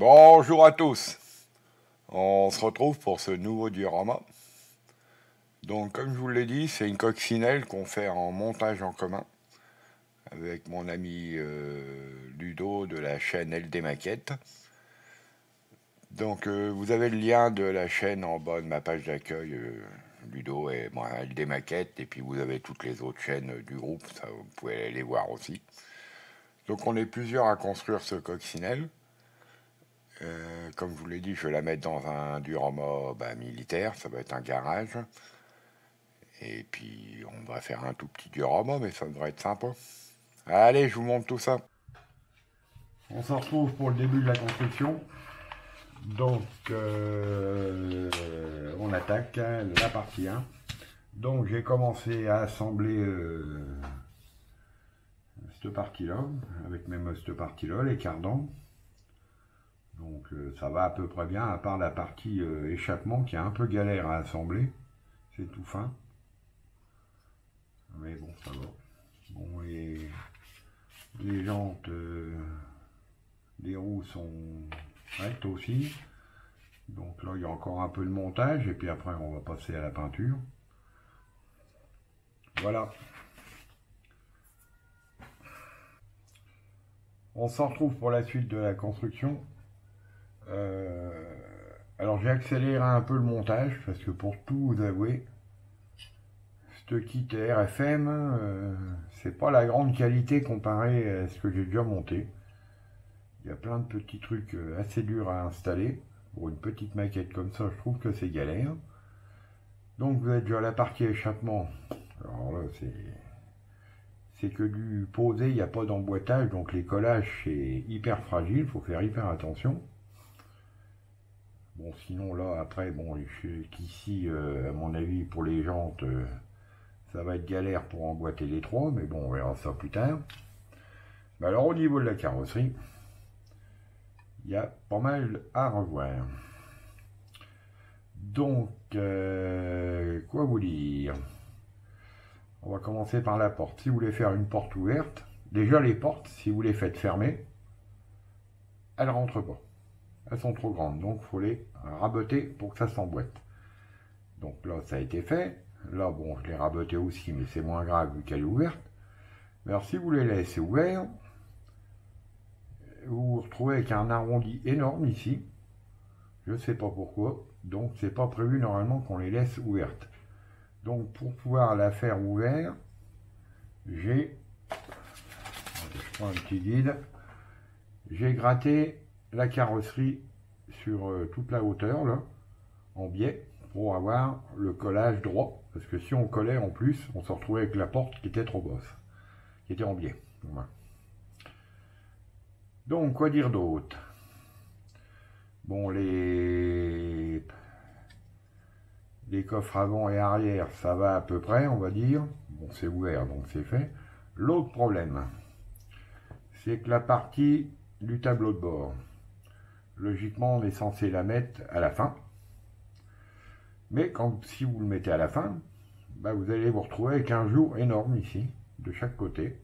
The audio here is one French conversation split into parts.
Bonjour à tous, on se retrouve pour ce nouveau diorama. Donc comme je vous l'ai dit, c'est une coccinelle qu'on fait en montage en commun avec mon ami Ludo de la chaîne LD Maquette. Donc vous avez le lien de la chaîne en bas de ma page d'accueil, Ludo et moi, LD Maquette, et puis vous avez toutes les autres chaînes du groupe, ça vous pouvez les voir aussi. Donc on est plusieurs à construire ce coccinelle. Comme je vous l'ai dit, je vais la mettre dans un diorama militaire, ça va être un garage. Et puis on va faire un tout petit diorama, mais ça devrait être sympa. Allez, je vous montre tout ça. On se retrouve pour le début de la construction. Donc on attaque la partie 1. Donc j'ai commencé à assembler cette partie-là, avec même cette partie-là, les cardans. Donc ça va à peu près bien, à part la partie échappement qui est un peu galère à assembler. C'est tout fin. Mais bon, ça va. Bon, les jantes, les roues sont rectes aussi. Donc là, il y a encore un peu de montage, et puis après, on va passer à la peinture. Voilà. On s'en retrouve pour la suite de la construction. Alors j'ai accéléré un peu le montage parce que pour tout vous avouer, ce kit RFM, c'est pas la grande qualité comparé à ce que j'ai déjà monté. Il y a plein de petits trucs assez durs à installer. Pour une petite maquette comme ça, je trouve que c'est galère. Donc vous êtes déjà à la partie échappement. Alors là, c'est que du posé, il n'y a pas d'emboîtage, donc les collages c'est hyper fragile, il faut faire hyper attention. Bon, sinon là, après, bon, ici, à mon avis, pour les jantes, ça va être galère pour emboîter les trois, mais bon, on verra ça plus tard. Mais alors, au niveau de la carrosserie, il y a pas mal à revoir. Donc, quoi vous dire? On va commencer par la porte. Si vous voulez faire une porte ouverte, déjà les portes, si vous les faites fermer, elles ne rentrent pas. Elles sont trop grandes, donc il faut les raboter pour que ça s'emboîte. Donc là, ça a été fait. Là, bon, je l'ai raboté aussi, mais c'est moins grave vu qu'elle est ouverte. Mais alors, si vous les laissez ouverts, vous vous retrouvez avec un arrondi énorme ici. Je ne sais pas pourquoi. Donc, c'est pas prévu normalement qu'on les laisse ouvertes. Donc, pour pouvoir la faire ouverte, je prends un petit guide. J'ai gratté la carrosserie sur toute la hauteur, là, en biais, pour avoir le collage droit. Parce que si on collait en plus, on se retrouvait avec la porte qui était trop basse, qui était en biais. Voilà. Donc, quoi dire d'autre? Bon, les coffres avant et arrière, ça va à peu près, on va dire. Bon, c'est ouvert, donc c'est fait. L'autre problème, c'est que la partie du tableau de bord, logiquement, on est censé la mettre à la fin. Mais si vous le mettez à la fin, vous allez vous retrouver avec un jour énorme ici, de chaque côté.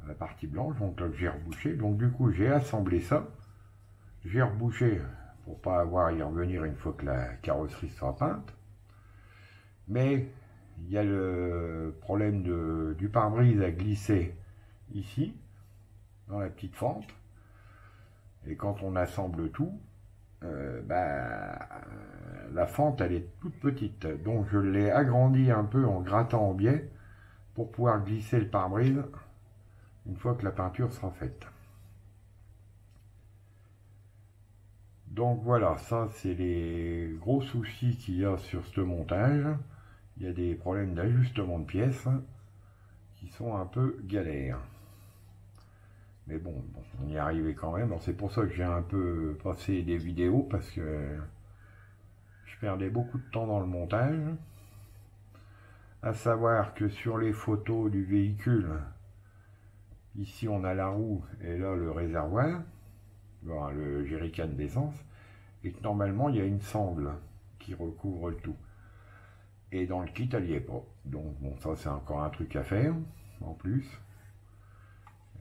La partie blanche, donc là j'ai rebouché. Donc du coup, j'ai assemblé ça. J'ai rebouché pour pas avoir à y revenir une fois que la carrosserie sera peinte. Mais il y a le problème du pare-brise à glisser ici, dans la petite fente. Et quand on assemble tout, la fente elle est toute petite. Donc je l'ai agrandie un peu en grattant en biais pour pouvoir glisser le pare-brise une fois que la peinture sera faite. Donc voilà, ça c'est les gros soucis qu'il y a sur ce montage. Il y a des problèmes d'ajustement de pièces qui sont un peu galères. Mais bon, on y est arrivé quand même. C'est pour ça que j'ai un peu passé des vidéos parce que je perdais beaucoup de temps dans le montage. À savoir que sur les photos du véhicule, ici on a la roue et là le réservoir, le jerrycan d'essence, et que normalement il y a une sangle qui recouvre le tout. Et dans le kit elle n'y est pas. Donc bon, ça c'est encore un truc à faire en plus.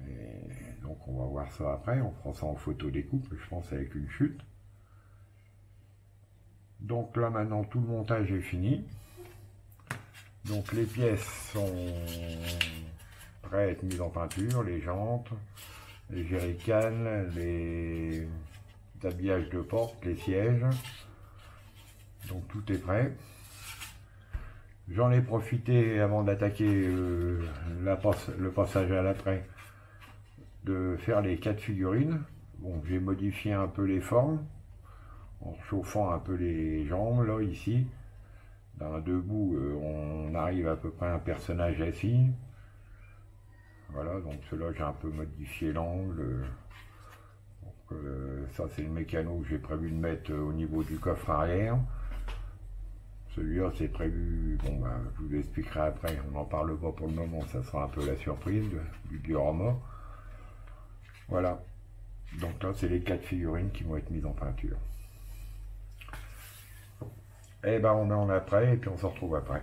Et donc on va voir ça après, on prend ça en photo découpe, je pense avec une chute. Donc là maintenant tout le montage est fini. Donc les pièces sont prêtes à être mises en peinture, les jantes, les jerrycans, les habillages de porte, les sièges. Donc tout est prêt. J'en ai profité avant d'attaquer le passage à l'après de faire les 4 figurines. Bon, j'ai modifié un peu les formes en chauffant un peu les jambes là ici. Dans debout, on arrive à peu près à un personnage assis. Voilà, donc cela j'ai un peu modifié l'angle. Ça c'est le mécano que j'ai prévu de mettre au niveau du coffre arrière. Celui-là c'est prévu, bon ben, je vous l'expliquerai après, on n'en parle pas pour le moment, ça sera un peu la surprise du diorama. Voilà, donc là c'est les 4 figurines qui vont être mises en peinture. Et ben on met en après et puis on se retrouve après.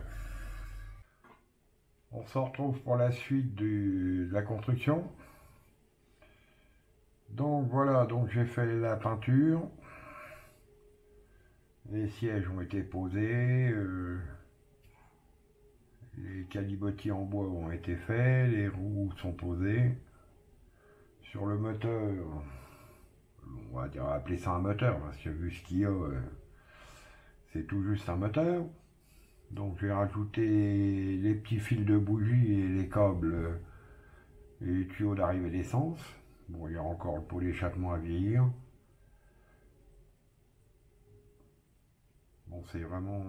On se retrouve pour la suite de la construction. Donc voilà, donc j'ai fait la peinture. Les sièges ont été posés. Les calibotis en bois ont été faits. Les roues sont posées. Sur le moteur, on va dire appeler ça un moteur, parce que vu ce qu'il y a, c'est tout juste un moteur. Donc j'ai rajouté les petits fils de bougie et les câbles et les tuyaux d'arrivée d'essence. Bon, il y a encore le pot d'échappement à vieillir. Bon, c'est vraiment...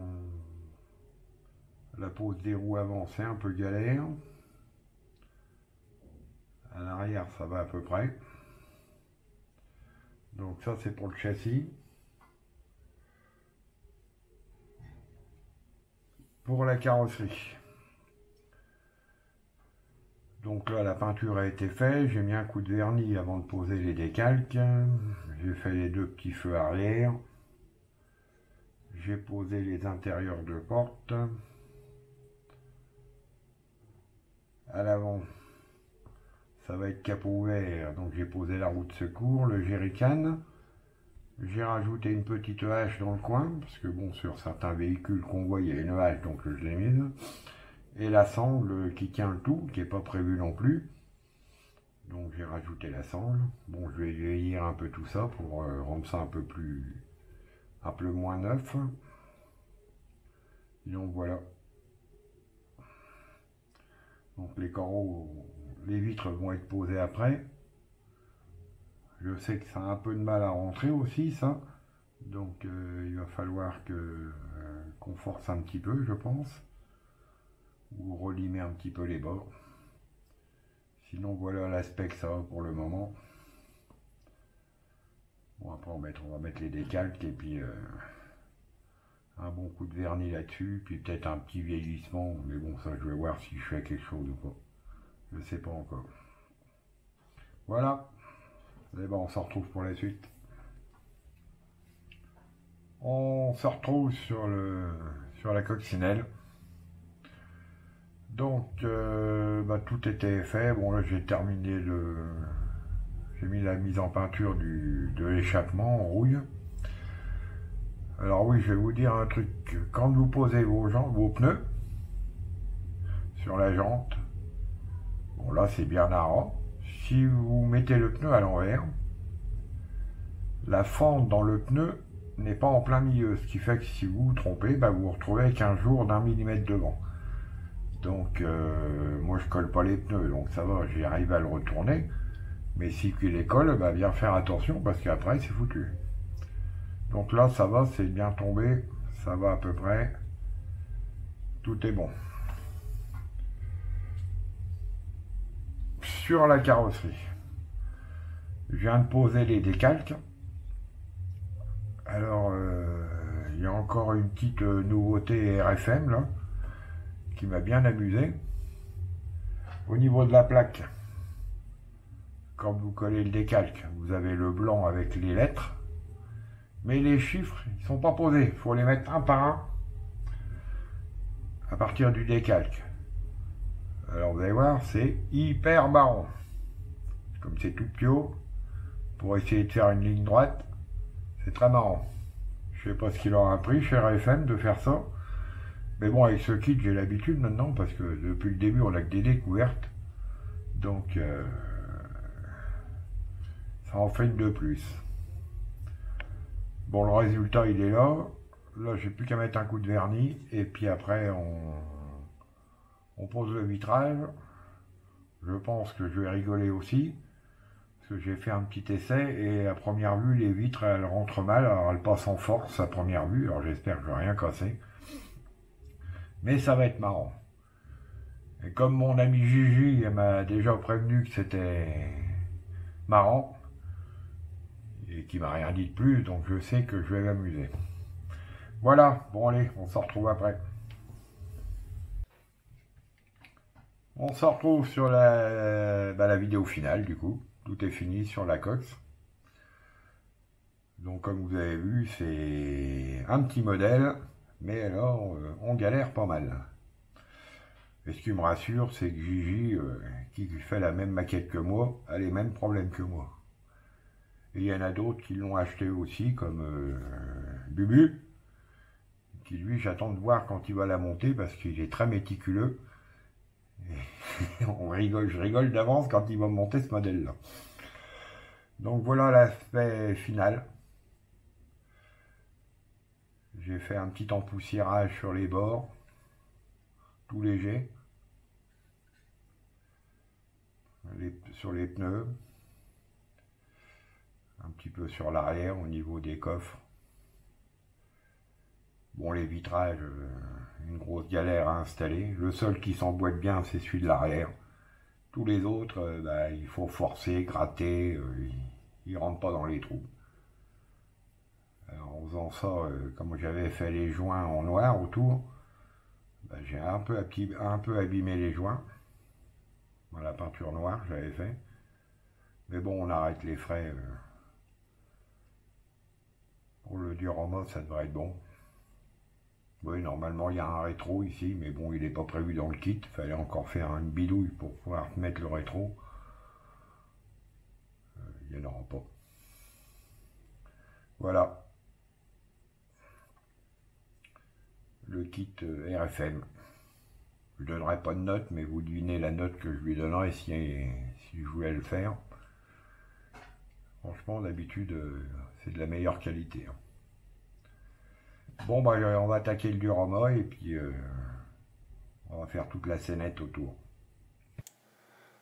La pose des roues avant, c'est un peu galère. À l'arrière, ça va à peu près. Donc ça, c'est pour le châssis. Pour la carrosserie. Donc là, la peinture a été faite. J'ai mis un coup de vernis avant de poser les décalques. J'ai fait les 2 petits feux arrière. J'ai posé les intérieurs de porte. À l'avant, ça va être capot ouvert, donc j'ai posé la roue de secours, le jerrycan. J'ai rajouté une petite hache dans le coin, parce que bon, sur certains véhicules qu'on voit, il y a une hache, donc je l'ai mise. Et la sangle qui tient le tout, qui n'est pas prévue non plus. Donc j'ai rajouté la sangle. Bon, je vais vieillir un peu tout ça pour rendre ça un peu moins neuf. Donc voilà. Donc les carreaux, les vitres vont être posées après. Je sais que ça a un peu de mal à rentrer aussi, ça. Donc il va falloir qu'on force un petit peu, je pense. Ou relimer un petit peu les bords. Sinon voilà l'aspect que ça a pour le moment. Bon, après on va mettre les décalques et puis un bon coup de vernis là-dessus, puis peut-être un petit vieillissement, mais bon, ça je vais voir si je fais quelque chose ou pas. Je sais pas encore. Voilà. Et ben on se retrouve pour la suite. On se retrouve sur la coccinelle. Donc tout était fait. Bon là j'ai terminé j'ai mis la mise en peinture de l'échappement en rouille. Alors oui, je vais vous dire un truc. Quand vous posez vos pneus sur la jante, bon là c'est bien à ras. Si vous mettez le pneu à l'envers, la fente dans le pneu n'est pas en plein milieu, ce qui fait que si vous vous trompez, vous vous retrouvez avec un jour d'1 mm de vent. Donc moi je colle pas les pneus, donc ça va, j'y arrive à le retourner. Mais si tu les colles, bien faire attention parce qu'après c'est foutu. Donc là ça va, c'est bien tombé, ça va à peu près, tout est bon. Sur la carrosserie, je viens de poser les décalques. Alors il y a encore une petite nouveauté RFM là, qui m'a bien amusé. Au niveau de la plaque, quand vous collez le décalque, vous avez le blanc avec les lettres. Mais les chiffres, ils ne sont pas posés. Il faut les mettre un par un à partir du décalque. Alors vous allez voir, c'est hyper marrant. comme c'est tout pio, pour essayer de faire une ligne droite. C'est très marrant. Je sais pas ce qu'il aura appris chez RFM de faire ça. Mais bon, avec ce kit, j'ai l'habitude maintenant, parce que depuis le début, on a que des découvertes. Donc, ça en fait une de plus. Bon, le résultat, il est là. Là, j'ai plus qu'à mettre un coup de vernis. Et puis après, on pose le vitrage. Je pense que je vais rigoler aussi. Parce que j'ai fait un petit essai. Et à première vue, les vitres, elles rentrent mal. Alors, elles passent en force à première vue. Alors, j'espère que je vais rien casser. Mais ça va être marrant. Et comme mon ami Gigi m'a déjà prévenu que c'était marrant, et qu'il m'a rien dit de plus, donc je sais que je vais m'amuser. Voilà, bon allez, on se retrouve après. On se retrouve sur la vidéo finale du coup. Tout est fini sur la coque. Donc comme vous avez vu, c'est un petit modèle, mais alors on galère pas mal. Et ce qui me rassure, c'est que Gigi, qui fait la même maquette que moi, a les mêmes problèmes que moi. Et il y en a d'autres qui l'ont acheté aussi, comme Bubu, qui lui, j'attends de voir quand il va la monter, parce qu'il est très méticuleux. Et je rigole d'avance quand il va monter ce modèle-là. Donc voilà l'aspect final. J'ai fait un petit empoussiérage sur les bords, tout léger, sur les pneus, un petit peu sur l'arrière au niveau des coffres. Bon, les vitrages, une grosse galère à installer. Le seul qui s'emboîte bien, c'est celui de l'arrière. Tous les autres, il faut forcer, gratter, ils ne rentrent pas dans les trous. Alors, en faisant ça, comme j'avais fait les joints en noir autour, j'ai un peu abîmé les joints. La peinture noire, j'avais fait. Mais bon, on arrête les frais. Pour le diorama, ça devrait être bon. Oui, normalement, il y a un rétro ici, mais bon, il n'est pas prévu dans le kit. Il fallait encore faire une bidouille pour pouvoir mettre le rétro. Il n'y en aura pas. Voilà. Le kit RFM. Je ne donnerai pas de note, mais vous devinez la note que je lui donnerai si je voulais le faire. Franchement, d'habitude, c'est de la meilleure qualité. Bon, on va attaquer le diorama et puis on va faire toute la scénette autour.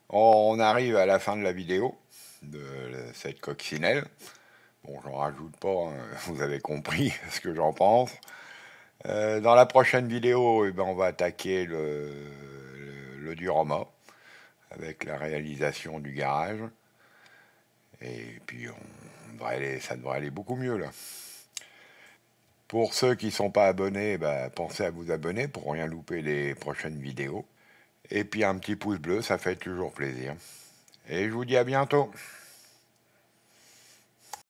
On arrive à la fin de la vidéo de cette coccinelle. Bon, j'en rajoute pas, hein, vous avez compris ce que j'en pense. Dans la prochaine vidéo, on va attaquer le diorama avec la réalisation du garage. Et puis ça devrait aller beaucoup mieux là. Pour ceux qui ne sont pas abonnés, pensez à vous abonner pour rien louper les prochaines vidéos. Et puis un petit pouce bleu, ça fait toujours plaisir. Et je vous dis à bientôt.